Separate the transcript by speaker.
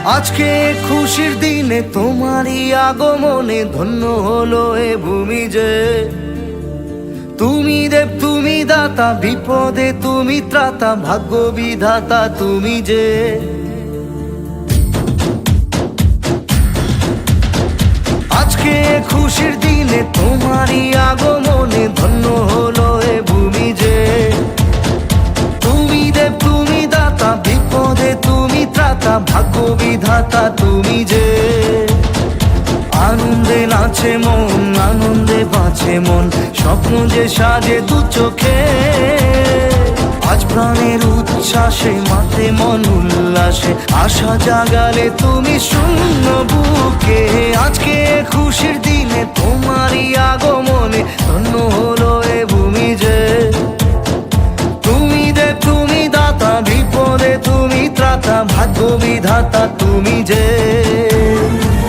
Speaker 1: আজকে খুশির দিনে তোমারই আগমনে ধন্য হলো এ ভূমি যে। তুমি দেব তুমি দাতা, বিপদে তুমি ত্রাতা, ভাগ্য বিধাতা তুমি যে। আজকে খুশির দিনে তোমারই আগমনে ধন্য হলো এ ভূমি যে। তুমি দেব তুমি দাতা, বিপদে তুমি ত্রাতা, ভাগ্য বিধাতা তুমি যে। আনন্দে নাচে মন, আনন্দে বাঁচে মন, স্বপ্ন যে সাজে দু চোখে। আজ প্রাণের উচ্ছ্বাসে মাতে মন উল্লাসে, আশা জাগালে তুমি শূন্য বুকে। আজকে খুশির দিনে তোমারই আগমনে ধন্য হলো এ ভূমি যে। তুমি দেব তুমি দাতা, বিপদে তুমি ত্রাতা, ভাগ্য বিধাতা তুমি যে।